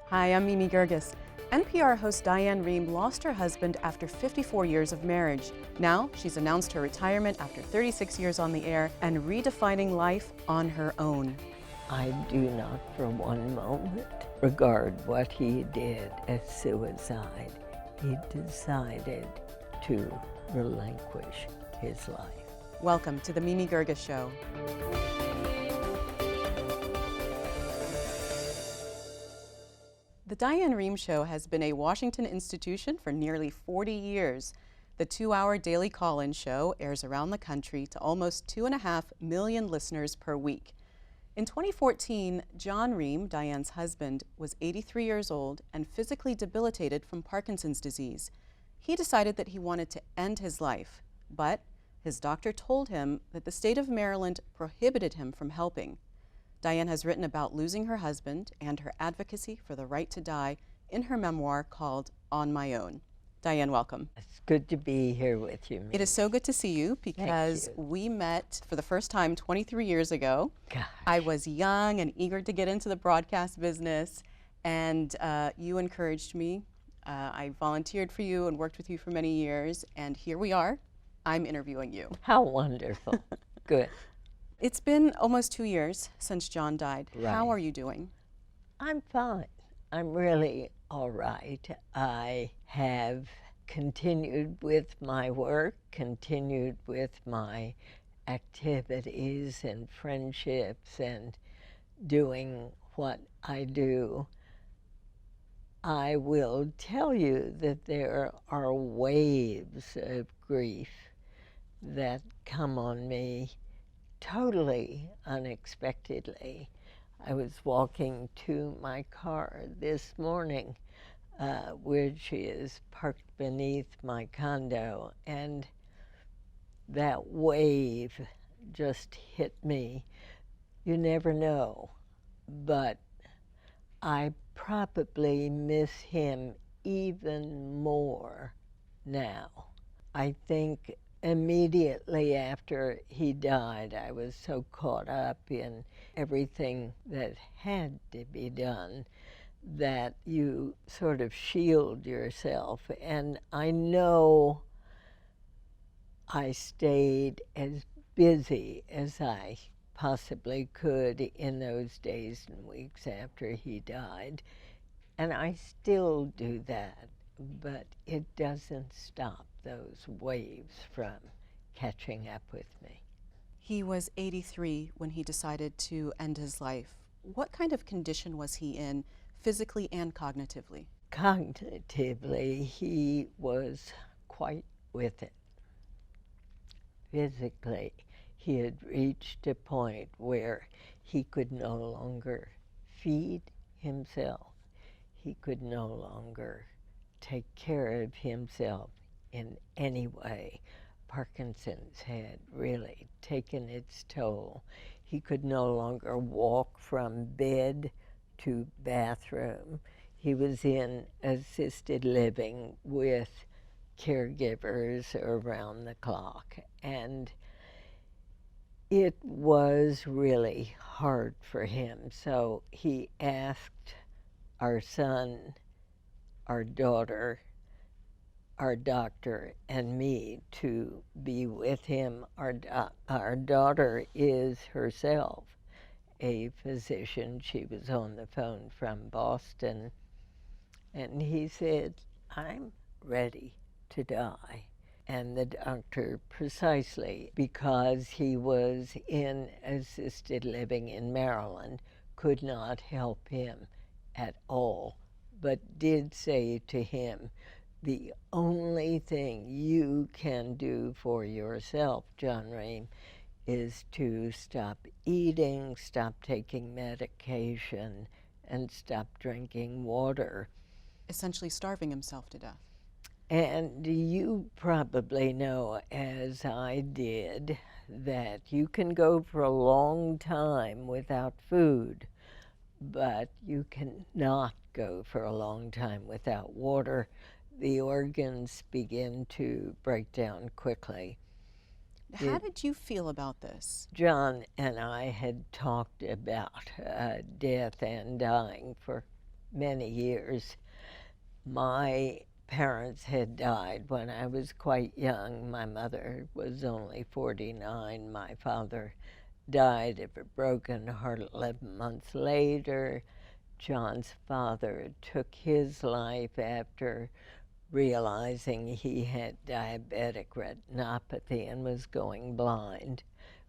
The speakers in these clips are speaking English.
Hi, I'm Mimi Geerges. NPR host Diane Rehm lost her husband after 54 years of marriage. Now, she's announced her retirement after 36 years on the air and redefining life on her own. I do not for one moment regard what he did as suicide. He decided to relinquish his life. Welcome to the Mimi Geerges Show. The Diane Rehm Show has been a Washington institution for nearly 40 years. The 2-hour daily call-in show airs around the country to almost 2.5 million listeners per week. In 2014, John Rehm, Diane's husband, was 83 years old and physically debilitated from Parkinson's disease. He decided that he wanted to end his life, but his doctor told him that the state of Maryland prohibited him from helping. Diane has written about losing her husband and her advocacy for the right to die in her memoir called On My Own. Diane, welcome. It's good to be here with you, Mimi. It is so good to see you because we met for the first time 23 years ago. Gosh. I was young and eager to get into the broadcast business, and you encouraged me. I volunteered for you and worked with you for many years, and here we are. I'm interviewing you. How wonderful. Good. It's been almost 2 years since John died. Right. How are you doing? I'm fine. I'm really all right. I have continued with my work, continued with my activities and friendships and doing what I do. I will tell you that there are waves of grief that come on me totally unexpectedly. I was walking to my car this morning, which is parked beneath my condo, and that wave just hit me. You never know, but I probably miss him even more now. I think immediately after he died, I was so caught up in everything that had to be done that you sort of shield yourself. And I know I stayed as busy as I possibly could in those days and weeks after he died. And I still do that, but it doesn't stop those waves from catching up with me. He was 83 when he decided to end his life. What kind of condition was he in, physically and cognitively? Cognitively, he was quite with it. Physically, he had reached a point where he could no longer feed himself. He could no longer take care of himself in any way. Parkinson's had really taken its toll. He could no longer walk from bed to bathroom. He was in assisted living with caregivers around the clock, and it was really hard for him. So he asked our son, our daughter, our doctor, and me to be with him. Our daughter is herself a physician. She was on the phone from Boston, and he said, "I'm ready to die." And the doctor, precisely because he was in assisted living in Maryland, could not help him at all, but did say to him, "The only thing you can do for yourself, John Rehm, is to stop eating, stop taking medication, and stop drinking water." Essentially starving himself to death. And you probably know, as I did, that you can go for a long time without food, but you cannot go for a long time without water. The organs begin to break down quickly. How did you feel about this? John and I had talked about death and dying for many years. My parents had died when I was quite young. My mother was only 49. My father died of a broken heart 11 months later. John's father took his life after realizing he had diabetic retinopathy and was going blind,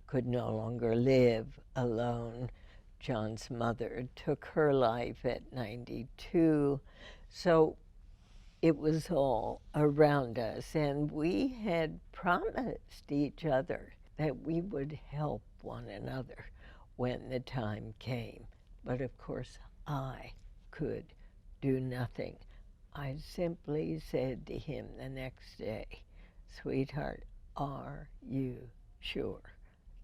could no longer live alone. John's mother took her life at 92. So it was all around us, and we had promised each other that we would help one another when the time came. But of course, I could do nothing. I simply said to him the next day, "Sweetheart, are you sure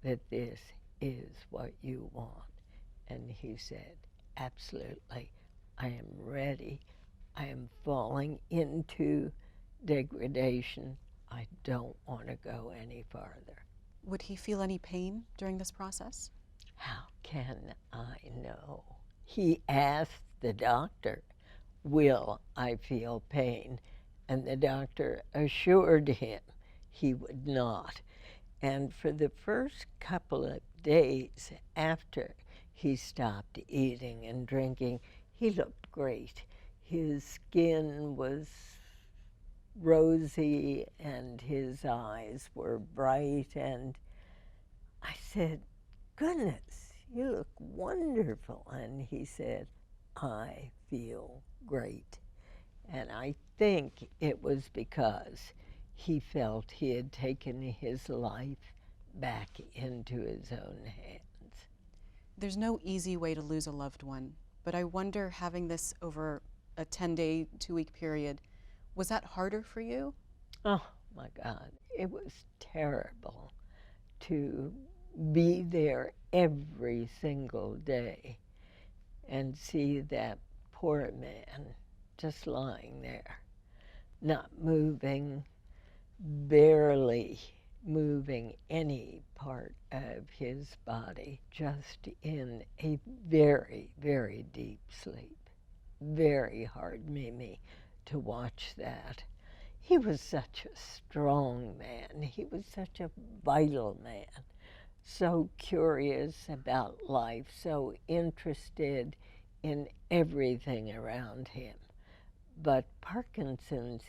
that this is what you want?" And he said, "Absolutely. I am ready. I am falling into degradation. I don't want to go any farther." Would he feel any pain during this process? How can I know? He asked the doctor, "Will I feel pain?" And the doctor assured him he would not. And for the first couple of days after he stopped eating and drinking, he looked great. His skin was rosy and his eyes were bright. And I said, "Goodness, you look wonderful." And he said, "I feel great." And I think it was because he felt he had taken his life back into his own hands. There's no easy way to lose a loved one, but I wonder, having this over a 10-day, 2-week period, was that harder for you? Oh my God, it was terrible to be there every single day and see that poor man just lying there, not moving, barely moving any part of his body, just in a very, very deep sleep. Very hard, Mimi, to watch that. He was such a strong man. He was such a vital man, so curious about life, so interested in everything around him. But Parkinson's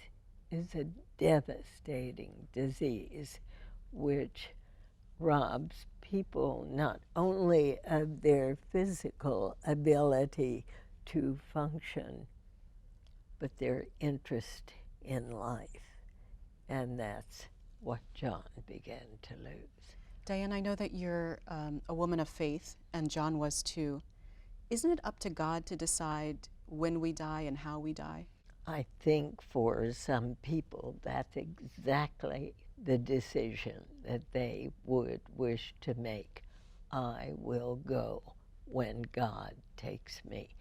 is a devastating disease which robs people not only of their physical ability to function, but their interest in life. And that's what John began to lose. Diane, I know that you're a woman of faith, and John was too. Isn't it up to God to decide when we die and how we die? I think for some people that's exactly the decision that they would wish to make. I will go when God takes me.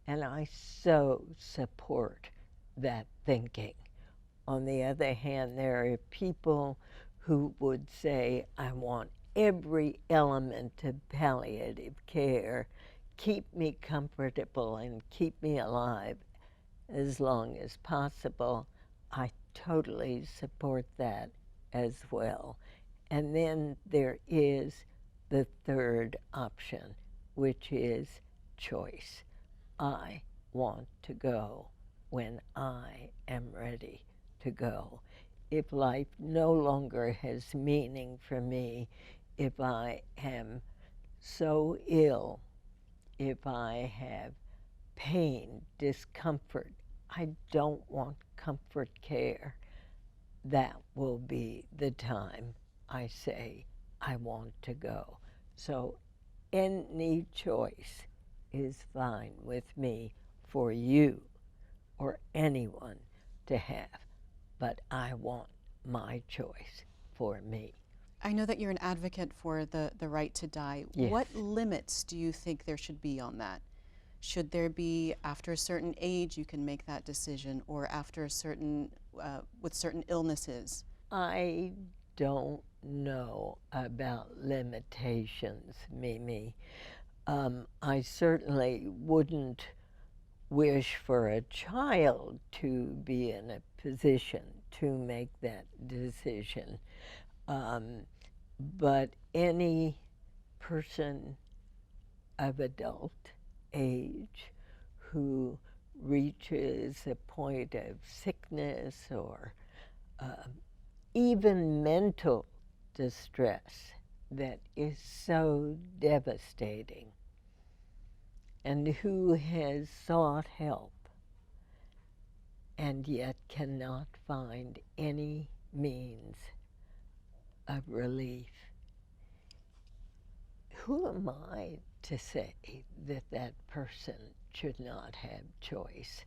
And I so support that thinking. On the other hand, there are people who would say, "I want every element of palliative care, keep me comfortable and keep me alive as long as possible." I totally support that as well. And then there is the third option, which is choice. I want to go when I am ready to go. If life no longer has meaning for me, if I am so ill, if I have pain, discomfort, I don't want comfort care, that will be the time I say I want to go. So any choice is fine with me for you or anyone to have, but I want my choice for me. I know that you're an advocate for the right to die. Yes. What limits do you think there should be on that? Should there be, after a certain age, you can make that decision, or after a certain, with certain illnesses? I don't know about limitations, Mimi. I certainly wouldn't wish for a child to be in a position to make that decision. But any person of adult age who reaches a point of sickness or even mental distress that is so devastating, and who has sought help and yet cannot find any means of relief. Who am I to say that that person should not have choice?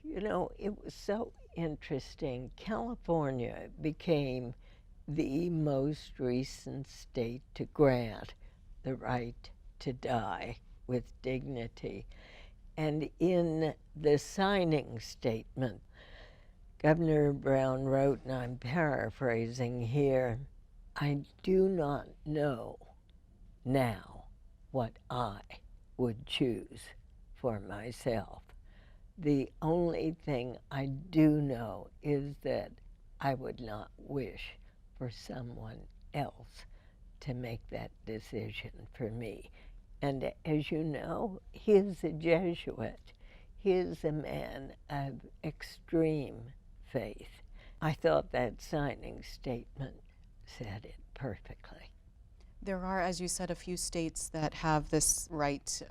You know, it was so interesting. California became the most recent state to grant the right to die with dignity. And in the signing statement, Governor Brown wrote, and I'm paraphrasing here, "I do not know now what I would choose for myself. The only thing I do know is that I would not wish for someone else to make that decision for me." And as you know, he is a Jesuit. He is a man of extreme faith. I thought that signing statement said it perfectly. There are, as you said, a few states that have this right,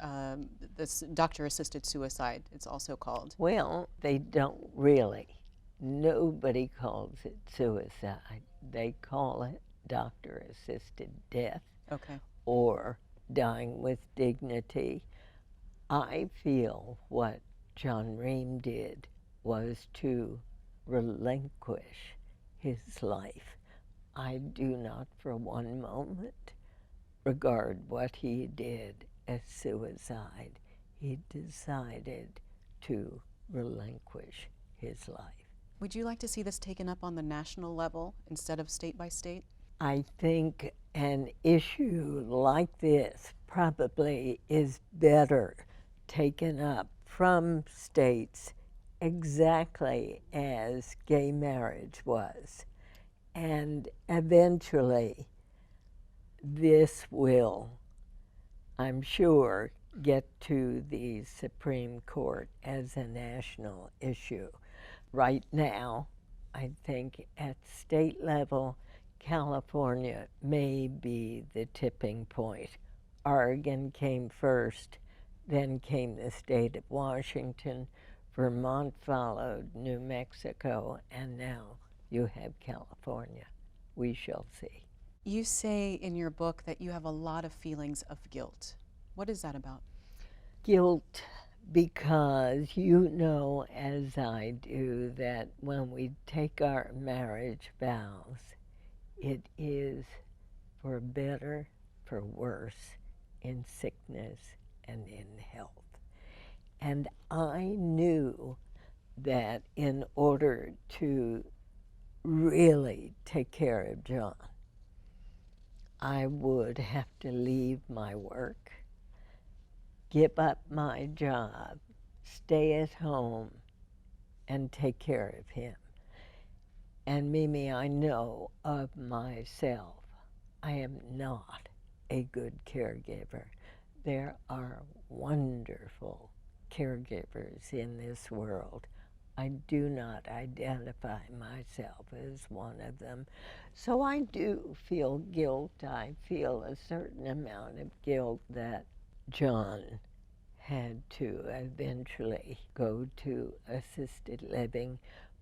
this doctor-assisted suicide, it's also called. Well, they don't really. Nobody calls it suicide. They call it doctor-assisted death. Okay. Or dying with dignity. I feel what John Rehm did was to relinquish his life. I do not for one moment regard what he did as suicide. He decided to relinquish his life. Would you like to see this taken up on the national level instead of state by state? I think an issue like this probably is better taken up from states exactly as gay marriage was. And eventually, this will, I'm sure, get to the Supreme Court as a national issue. Right now, I think at state level, California may be the tipping point. Oregon came first, then came the state of Washington, Vermont followed, New Mexico, and now you have California. We shall see. You say in your book that you have a lot of feelings of guilt. What is that about? Guilt, because you know, as I do, that when we take our marriage vows, it is for better, for worse, in sickness and in health. And I knew that in order to really take care of John, I would have to leave my work, give up my job, stay at home, and take care of him. And Mimi, I know of myself, I am not a good caregiver. There are wonderful caregivers in this world. I do not identify myself as one of them. So I do feel guilt. I feel a certain amount of guilt that John had to eventually go to assisted living,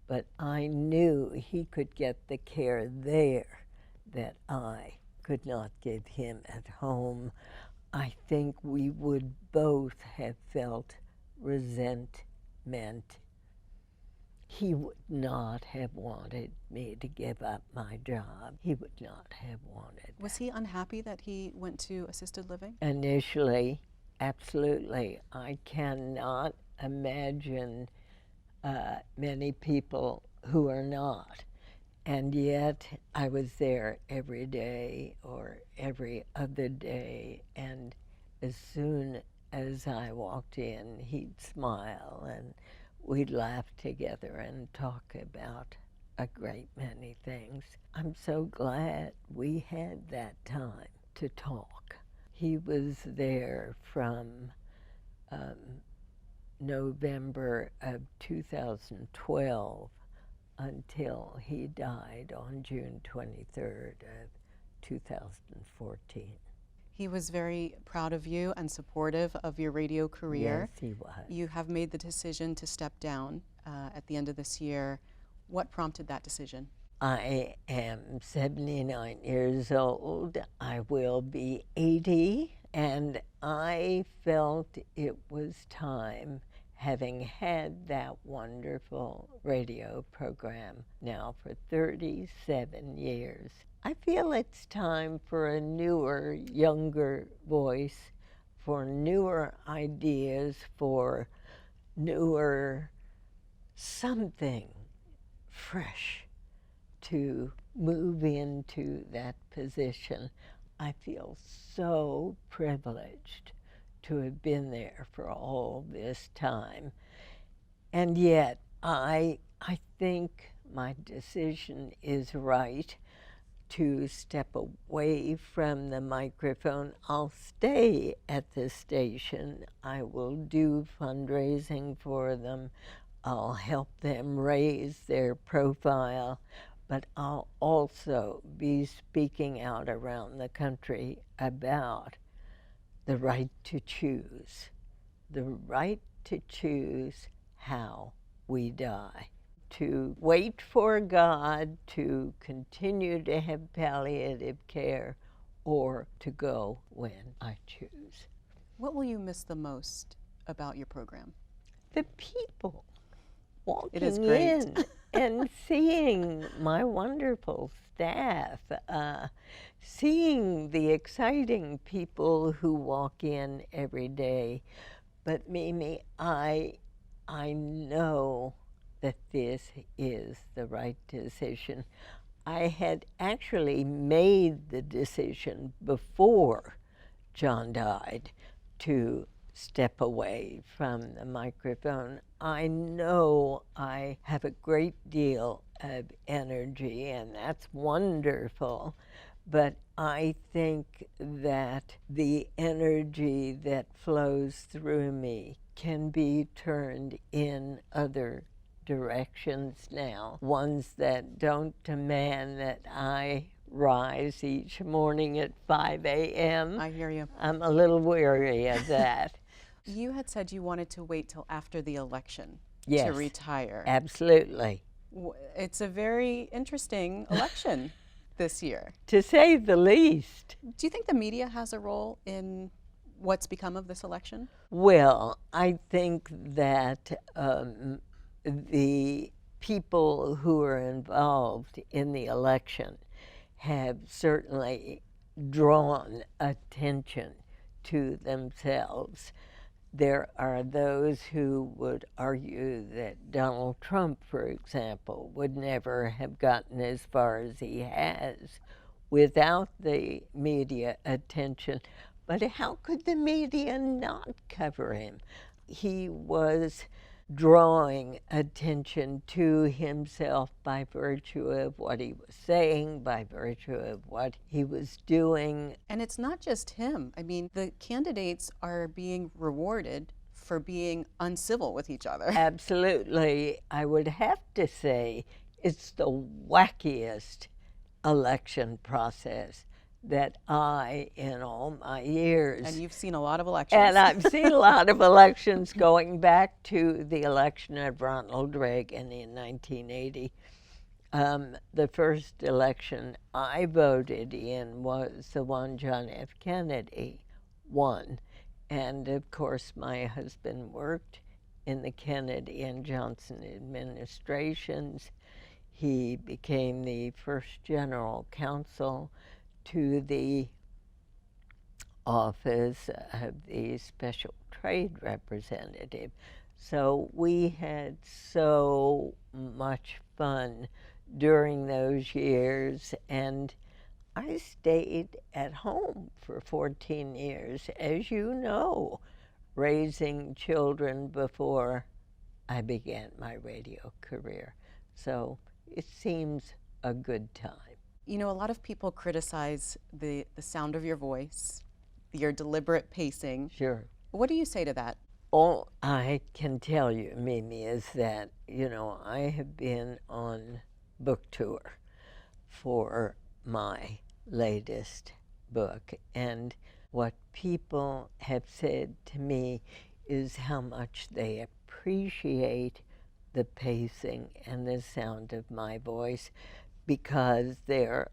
but I knew he could get the care there that I could not give him at home. I think we would both have felt resentment. He would not have wanted me to give up my job. He would not have wanted. Was he unhappy that he went to assisted living? Initially, absolutely. I cannot imagine many people who are not. And yet, I was there every day or every other day, and as soon as I walked in, he'd smile and we'd laugh together and talk about a great many things. I'm so glad we had that time to talk. He was there from November of 2012 until he died on June 23rd of 2014. He was very proud of you and supportive of your radio career. Yes, he was. You have made the decision to step down at the end of this year. What prompted that decision? I am 79 years old. I will be 80, and I felt it was time, having had that wonderful radio program now for 37 years. I feel it's time for a newer, younger voice, for newer ideas, for newer something fresh to move into that position. I feel so privileged to have been there for all this time. And yet, I think my decision is right to step away from the microphone. I'll stay at the station. I will do fundraising for them. I'll help them raise their profile, but I'll also be speaking out around the country about the right to choose how we die. To wait for God, to continue to have palliative care, or to go when I choose. What will you miss the most about your program? The people walking It is great. in and seeing my wonderful staff, seeing the exciting people who walk in every day. But Mimi, I know that this is the right decision. I had actually made the decision before John died to step away from the microphone. I know I have a great deal of energy, and that's wonderful, but I think that the energy that flows through me can be turned in other directions now, ones that don't demand that I rise each morning at 5 a.m. I hear you. I'm a little weary of that. You had said you wanted to wait till after the election Yes, to retire. absolutely. It's a very interesting election this year. To say the least. Do you think the media has a role in what's become of this election? Well, I think that the people who are involved in the election have certainly drawn attention to themselves. There are those who would argue that Donald Trump, for example, would never have gotten as far as he has without the media attention. But how could the media not cover him? He was drawing attention to himself by virtue of what he was saying, by virtue of what he was doing. And it's not just him. I mean, the candidates are being rewarded for being uncivil with each other. Absolutely. I would have to say it's the wackiest election process that I, in all my years. And you've seen a lot of elections. And I've seen a lot of elections going back to the election of Ronald Reagan in 1980. The first election I voted in was the one John F. Kennedy won. And of course, my husband worked in the Kennedy and Johnson administrations. He became the first general counsel to the office of the special trade representative. So we had so much fun during those years, and I stayed at home for 14 years. As you know, raising children before I began my radio career. So it seems a good time. You know, a lot of people criticize the sound of your voice, your deliberate pacing. Sure. What do you say to that? All I can tell you, Mimi, is that, I have been on book tour for my latest book, and what people have said to me is how much they appreciate the pacing and the sound of my voice, because there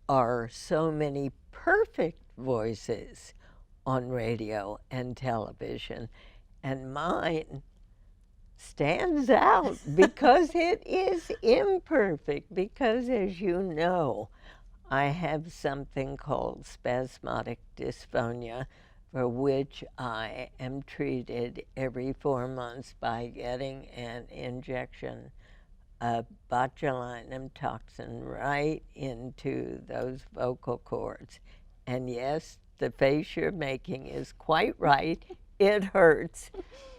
are so many perfect voices on radio and television, and mine stands out because it is imperfect, because, as you know, I have something called spasmodic dysphonia, for which I am treated every 4 months by getting an injection of botulinum toxin right into those vocal cords. And yes, the face you're making is quite right. It hurts,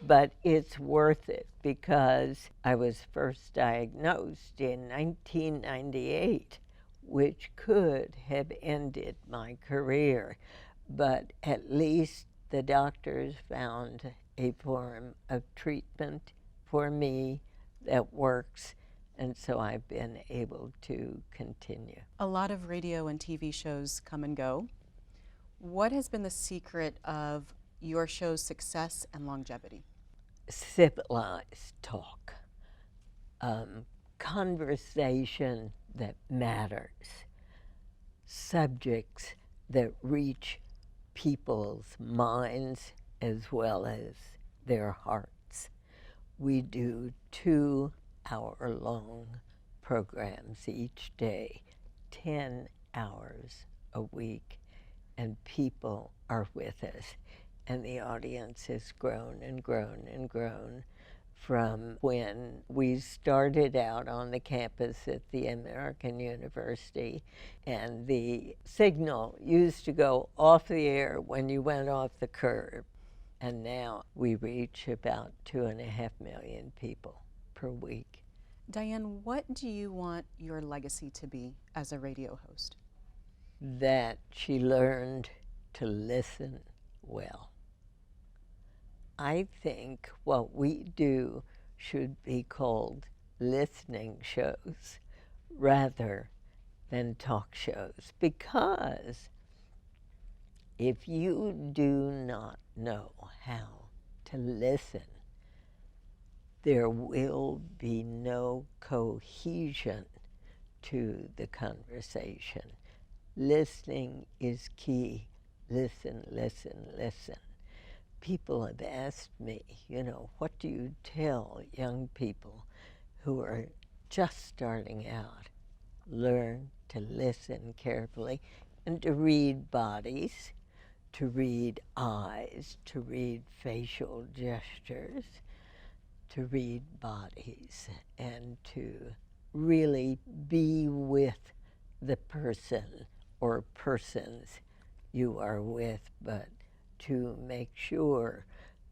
but it's worth it, because I was first diagnosed in 1998, which could have ended my career. But at least the doctors found a form of treatment for me that works, and so I've been able to continue. A lot of radio and TV shows come and go. What has been the secret of your show's success and longevity? Civilized talk, conversation that matters, subjects that reach people's minds as well as their hearts. We do 2-hour-long programs each day, 10 hours a week, and people are with us. And the audience has grown and grown and grown from when we started out on the campus at the American University, and the signal used to go off the air when you went off the curb. And now we reach about 2.5 million people per week. Diane, what do you want your legacy to be as a radio host? That she learned to listen well. I think what we do should be called listening shows rather than talk shows, because if you do not know how to listen, there will be no cohesion to the conversation. Listening is key. Listen, listen, listen. People have asked me, what do you tell young people who are just starting out? Learn to listen carefully and to read bodies, to read eyes, to read facial gestures, to read bodies, and to really be with the person or persons you are with, but to make sure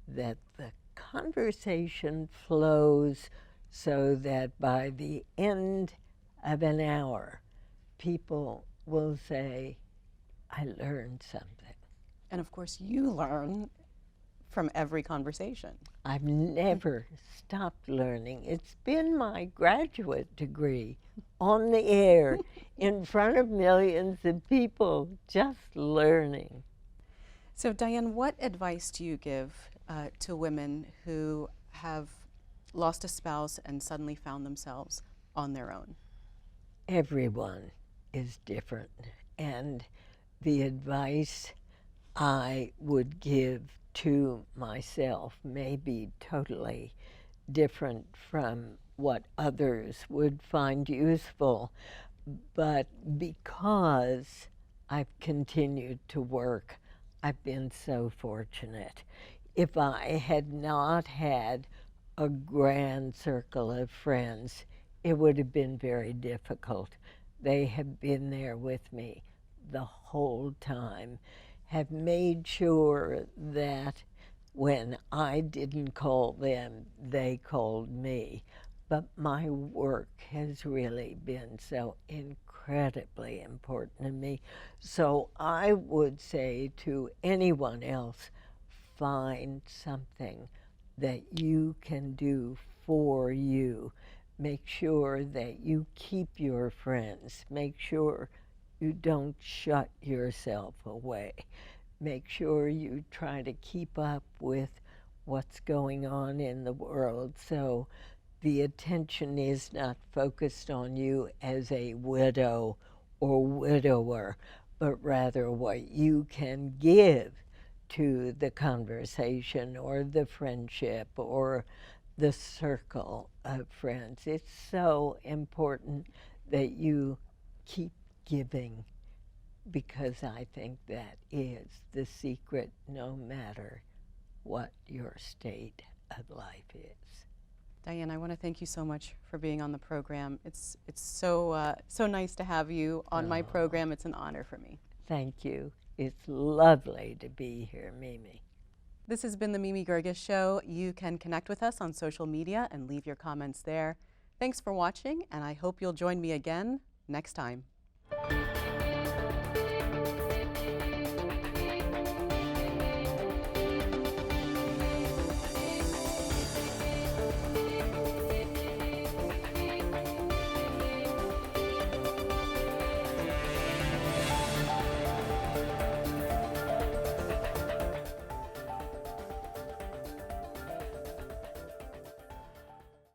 that the conversation flows so that by the end of an hour, people will say, I learned something. And of course, you learn from every conversation. I've never stopped learning. It's been my graduate degree, on the air, in front of millions of people, just learning. So Diane, what advice do you give to women who have lost a spouse and suddenly found themselves on their own? Everyone is different, and the advice I would give to myself may be totally different from what others would find useful, but because I've continued to work, I've been so fortunate. If I had not had a grand circle of friends, it would have been very difficult. They have been there with me the whole time, have made sure that When I didn't call them, they called me. But my work has really been so incredibly important to me. So I would say to anyone else, find something that you can do for you. Make sure that you keep your friends. Make sure you don't shut yourself away. Make sure you try to keep up with what's going on in the world so the attention is not focused on you as a widow or widower, but rather what you can give to the conversation or the friendship or the circle of friends. It's so important that you keep giving, because I think that is the secret no matter what your state of life is. Diane, I want to thank you so much for being on the program. It's so nice to have you on my program. It's an honor for me. Thank you. It's lovely to be here, Mimi. This has been the Mimi Geerges Show. You can connect with us on social media and leave your comments there. Thanks for watching, and I hope you'll join me again next time.